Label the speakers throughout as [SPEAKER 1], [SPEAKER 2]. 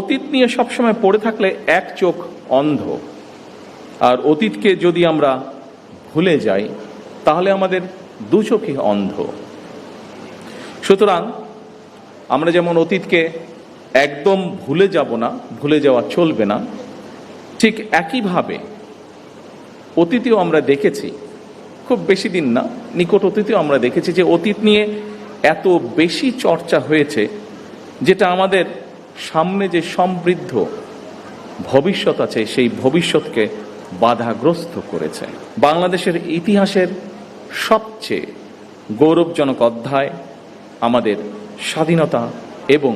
[SPEAKER 1] অতীত নিয়ে সবসময় পড়ে থাকলে এক চোখ অন্ধ, আর অতীতকে যদি আমরা ভুলে যাই তাহলে আমাদের দু চোখই অন্ধ। সুতরাং আমরা যেমন অতীতকে একদম ভুলে যাব না, ভুলে যাওয়া চলবে না, ঠিক একইভাবে অতীতেও আমরা দেখেছি, খুব বেশি দিন না, নিকট অতীতেও আমরা দেখেছি যে অতীত নিয়ে এত বেশি চর্চা হয়েছে যেটা আমাদের সামনে যে সমৃদ্ধ ভবিষ্যৎ আছে সেই ভবিষ্যৎকে বাধাগ্রস্ত করেছে। বাংলাদেশের ইতিহাসের সবচেয়ে গৌরবজনক অধ্যায় আমাদের স্বাধীনতা এবং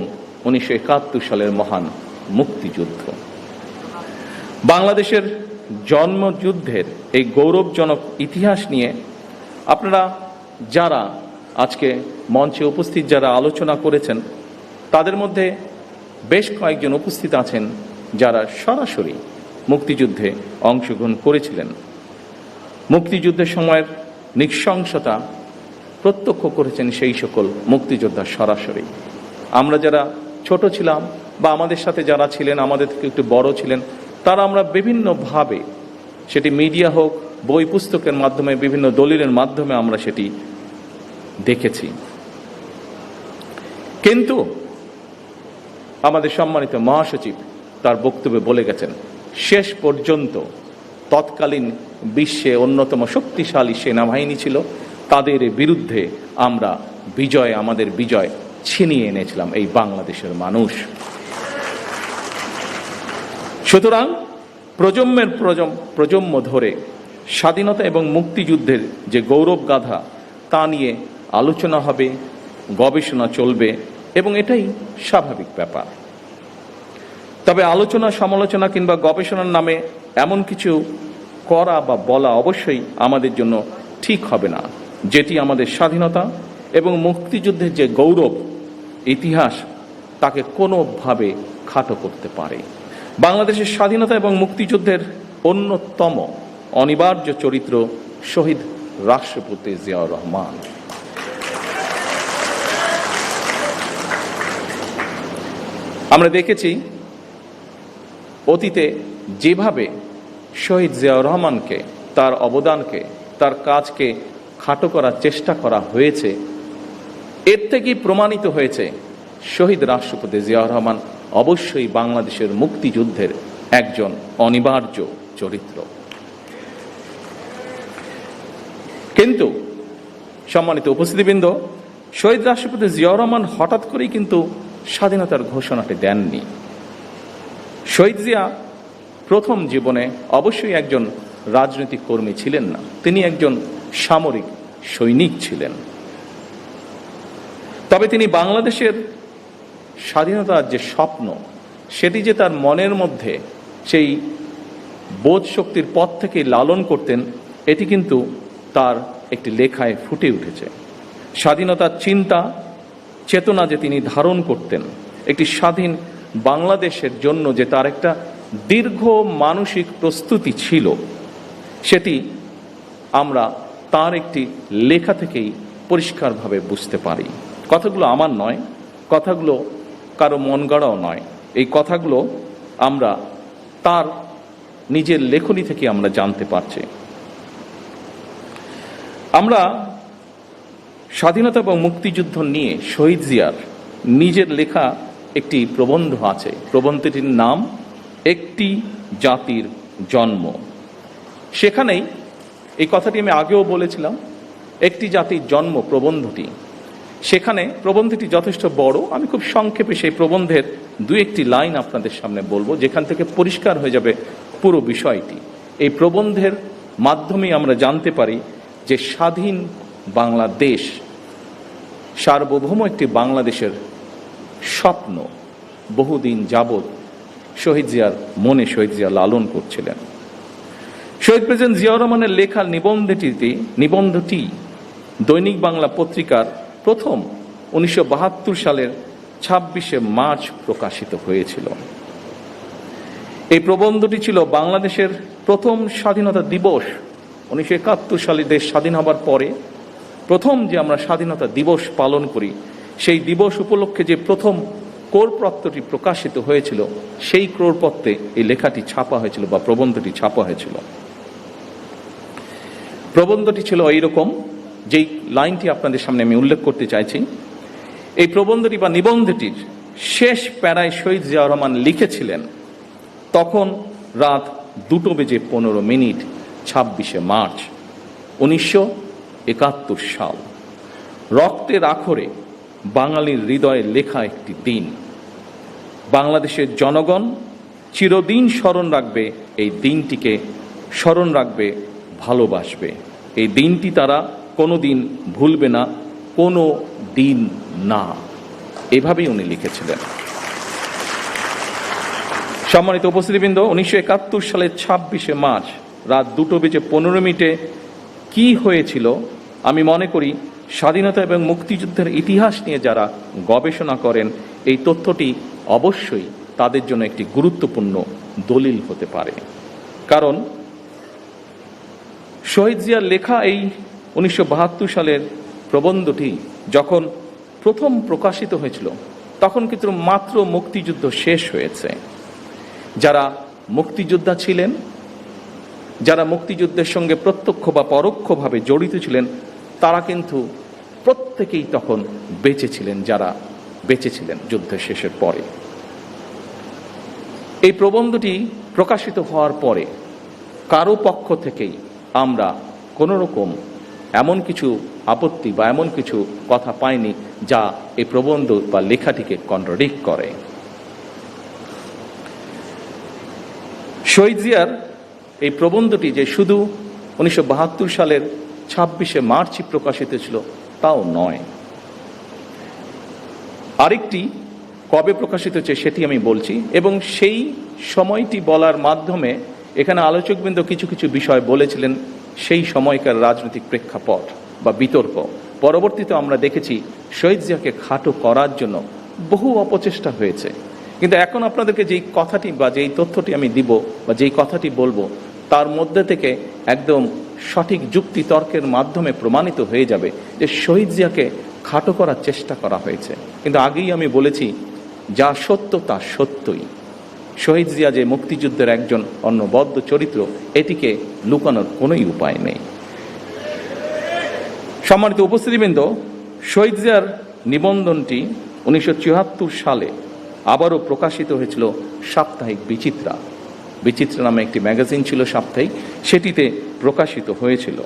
[SPEAKER 1] 1971 সালের মহান মুক্তিযুদ্ধ। বাংলাদেশের জন্মযুদ্ধের এই গৌরবজনক ইতিহাস নিয়ে আপনারা যারা আজকে মঞ্চে উপস্থিত, যারা আলোচনা করেছেন, তাদের মধ্যে বেশ কয়েকজন উপস্থিত আছেন যারা সরাসরি মুক্তিযুদ্ধে অংশগ্রহণ করেছিলেন, মুক্তিযুদ্ধের সময়ের নৃশংসতা প্রত্যক্ষ করেছেন সেই সকল মুক্তিযোদ্ধা সরাসরি। আমরা যারা ছোট ছিলাম বা আমাদের সাথে যারা ছিলেন, আমাদের থেকে একটু বড় ছিলেন, তারা আমরা বিভিন্নভাবে, সেটি মিডিয়া হোক, বই পুস্তকের মাধ্যমে, বিভিন্ন দলিলের মাধ্যমে আমরা সেটি দেখেছি। কিন্তু আমাদের সম্মানিত মহাসচিব তার বক্তব্যে বলে গেছেন, শেষ পর্যন্ত তৎকালীন বিশ্বে অন্যতম শক্তিশালী সেনাবাহিনী ছিল, তাদের বিরুদ্ধে আমরা আমাদের বিজয় ছিনিয়ে এনেছিলাম এই বাংলাদেশের মানুষ। সুতরাং প্রজন্মের প্রজন্ম ধরে স্বাধীনতা এবং মুক্তিযুদ্ধের যে গৌরব গাথা তা নিয়ে আলোচনা হবে, গবেষণা চলবে এবং এটাই স্বাভাবিক ব্যাপার। তবে আলোচনা, সমালোচনা কিংবা গবেষণার নামে এমন কিছু করা বা বলা অবশ্যই আমাদের জন্য ঠিক হবে না, যেটি আমাদের স্বাধীনতা এবং মুক্তিযুদ্ধের যে গৌরব ইতিহাস তাকে কোনোভাবে খাটো করতে পারে। বাংলাদেশের স্বাধীনতা এবং মুক্তিযুদ্ধের অন্যতম অনিবার্য চরিত্র শহীদ রাষ্ট্রপতি জিয়াউর রহমান। আমরা দেখেছি অতীতে যেভাবে শহীদ জিয়াউর রহমানকে, তার অবদানকে, তার কাজকে খাটো করার চেষ্টা করা হয়েছে, এর থেকেই প্রমাণিত হয়েছে শহীদ রাষ্ট্রপতি জিয়াউর রহমান অবশ্যই বাংলাদেশের মুক্তিযুদ্ধের একজন অনিবার্য চরিত্র। কিন্তু সম্মানিত উপস্থিতিবৃন্দ, শহীদ রাষ্ট্রপতি জিয়াউর রহমান হঠাৎ করেই কিন্তু স্বাধীনতার ঘোষণাটি দেননি। শহীদ জিয়া প্রথম জীবনে অবশ্যই একজন রাজনৈতিক কর্মী ছিলেন না, তিনি একজন সামরিক সৈনিক ছিলেন। তবে তিনি বাংলাদেশের স্বাধীনতার যে স্বপ্ন, সেটি যে তার মনের মধ্যে সেই বোধ শক্তির পথ থেকে লালন করতেন, এটি কিন্তু তার একটি লেখায় ফুটে উঠেছে। স্বাধীনতার চিন্তা চেতনা যে তিনি ধারণ করতেন, একটি স্বাধীন বাংলাদেশের জন্য যে তার একটা দীর্ঘ মানসিক প্রস্তুতি ছিল, সেটি আমরা তার একটি লেখা থেকেই পরিষ্কারভাবে বুঝতে পারি। কথাগুলো আমার নয়, কথাগুলো কারো মন গড়াও নয়, এই কথাগুলো আমরা তার নিজের লেখনী থেকে আমরা জানতে পারছি। আমরা স্বাধীনতা এবং মুক্তিযুদ্ধ নিয়ে শহীদ জিয়ার নিজের লেখা একটি প্রবন্ধ আছে। প্রবন্ধটির নাম একটি জাতির জন্ম। সেখানেই এই কথাটি আমি আগেও বলেছিলাম, একটি জাতির জন্ম প্রবন্ধটি, সেখানে প্রবন্ধটি যথেষ্ট বড়। আমি খুব সংক্ষেপে সেই প্রবন্ধের দু একটি লাইন আপনাদের সামনে বলবো, যেখান থেকে পরিষ্কার হয়ে যাবে পুরো বিষয়টি। এই প্রবন্ধের মাধ্যমেই আমরা জানতে পারি যে স্বাধীন বাংলাদেশ, সার্বভৌম একটি বাংলাদেশের স্বপ্ন বহুদিন যাবৎ শহীদ জিয়ার মনে শহীদ জিয়া লালন করছিলেন। শহীদ প্রেসিডেন্ট জিয়াউর রহমানের লেখা নিবন্ধটি দৈনিক বাংলা পত্রিকার প্রথম 1972 সালের 26শে মার্চ প্রকাশিত হয়েছিল। এই প্রবন্ধটি ছিল বাংলাদেশের প্রথম স্বাধীনতা দিবস। 1971 সালে দেশ স্বাধীন হবার পরে প্রথম যে আমরা স্বাধীনতা দিবস পালন করি, সেই দিবস উপলক্ষে যে প্রথম ক্রোড়পত্রটি প্রকাশিত হয়েছিল, সেই ক্রোড়পত্রে এই লেখাটি ছাপা হয়েছিল বা প্রবন্ধটি ছাপা হয়েছিল। প্রবন্ধটি ছিল এইরকম, যেই লাইনটি আপনাদের সামনে আমি উল্লেখ করতে চাইছি। এই প্রবন্ধটি বা নিবন্ধটির শেষ প্যারায় শহীদ জিয়াউর রহমান লিখেছিলেন, তখন রাত 2:15 26শে মার্চ 1971 সাল। রক্তের আখরে বাঙালির হৃদয়ে লেখা একটি দিন। বাংলাদেশের জনগণ চিরদিন স্মরণ রাখবে, এই দিনটিকে স্মরণ রাখবে, ভালোবাসবে। এই দিনটি তারা কোনো দিন ভুলবে না, কোনো দিন না। এভাবেই উনি লিখেছিলেন। সম্মানিত উপস্থিতিবৃন্দ, 1971 সালের 26শে মার্চ রাত 2:15 কি হয়েছিল, আমি মনে করি স্বাধীনতা এবং মুক্তিযুদ্ধের ইতিহাস নিয়ে যারা গবেষণা করেন, এই তথ্যটি অবশ্যই তাদের জন্য একটি গুরুত্বপূর্ণ দলিল হতে পারে। কারণ শহীদ জিয়ার লেখা এই 1972 সালের প্রবন্ধটি যখন প্রথম প্রকাশিত হয়েছিল, তখন কিন্তু মাত্র মুক্তিযুদ্ধ শেষ হয়েছে। যারা মুক্তিযোদ্ধা ছিলেন, যারা মুক্তিযুদ্ধের সঙ্গে প্রত্যক্ষ বা পরোক্ষভাবে জড়িত ছিলেন, তারা কিন্তু প্রত্যেকেই তখন বেঁচে ছিলেন, যারা বেঁচে ছিলেন যুদ্ধের শেষের পরে। এই প্রবন্ধটি প্রকাশিত হওয়ার পরে কারো পক্ষ থেকেই আমরা কোনো রকম এমন কিছু আপত্তি বা এমন কিছু কথা পাইনি যা এই প্রবন্ধ বা লেখাটিকে কন্ট্রাডিক্ট করে। শহীদ জিয়ার এই প্রবন্ধটি যে শুধু 1972 সালের 26শে মার্চই প্রকাশিত ছিল তাও নয়, আরেকটি কবে প্রকাশিত হচ্ছে সেটি আমি বলছি, এবং সেই সময়টি বলার মাধ্যমে এখানে আলোচকবৃন্দ কিছু কিছু বিষয় বলেছিলেন সেই সময়কার রাজনৈতিক প্রেক্ষাপট বা বিতর্ক। পরবর্তীতে আমরা দেখেছি শহীদ জিয়াকে খাটো করার জন্য বহু অপচেষ্টা হয়েছে, কিন্তু এখন আপনাদেরকে যেই কথাটি বা যেই তথ্যটি আমি দিব বা যেই কথাটি বলবো, তার মধ্যে থেকে একদম সঠিক যুক্তি তর্কের মাধ্যমে প্রমাণিত হয়ে যাবে যে শহীদ জিয়াকে খাটো করার চেষ্টা করা হয়েছে। কিন্তু আগেই আমি বলেছি, যা সত্য তা সত্যই। শহীদ জিয়া যে মুক্তিযুদ্ধের একজন অনবদ্য চরিত্র, এটিকে লুকানোর কোনোই উপায় নেই। সম্মানিত উপস্থিতিবৃন্দ, শহীদ জিয়ার নিবন্ধনটি 1974 সালে আবারও প্রকাশিত হয়েছিল সাপ্তাহিক বিচিত্রা। বিচিত্রা নামে একটি ম্যাগাজিন ছিল সাপ্তাহিক, সেটিতে প্রকাশিত হয়েছিল।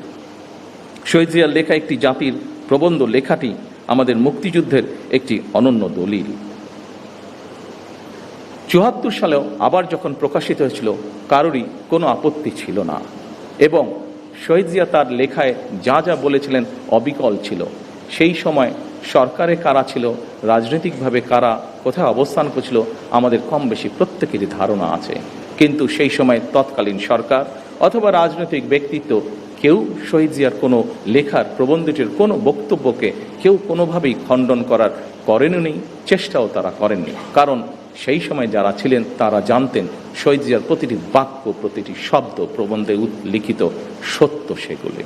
[SPEAKER 1] শহীদ জিয়ার লেখা একটি জাতির প্রবন্ধ লেখাটি আমাদের মুক্তিযুদ্ধের একটি অনন্য দলিল। 74 সালেও আবার যখন প্রকাশিত হয়েছিল, কারোরই কোনো আপত্তি ছিল না, এবং শহীদ জিয়া তার লেখায় যা যা বলেছিলেন অবিকল ছিল। সেই সময় সরকারে কারা ছিল, রাজনৈতিকভাবে কারা কোথায় অবস্থান করছিল, আমাদের কম বেশি প্রত্যেকেরই ধারণা আছে। কিন্তু সেই সময় তৎকালীন সরকার অথবা রাজনৈতিক ব্যক্তিত্ব কেউ শহীদ জিয়ার কোনো লেখার প্রবন্ধটির কোনো বক্তব্যকে কেউ কোনোভাবেই খণ্ডন করেননি, চেষ্টাও তারা করেননি। কারণ সেই সময় যারা ছিলেন তারা জানতেন শহীদ জিয়ার প্রতিটি বাক্য, প্রতিটি শব্দ প্রবন্ধে লিখিত সত্য সেগুলি।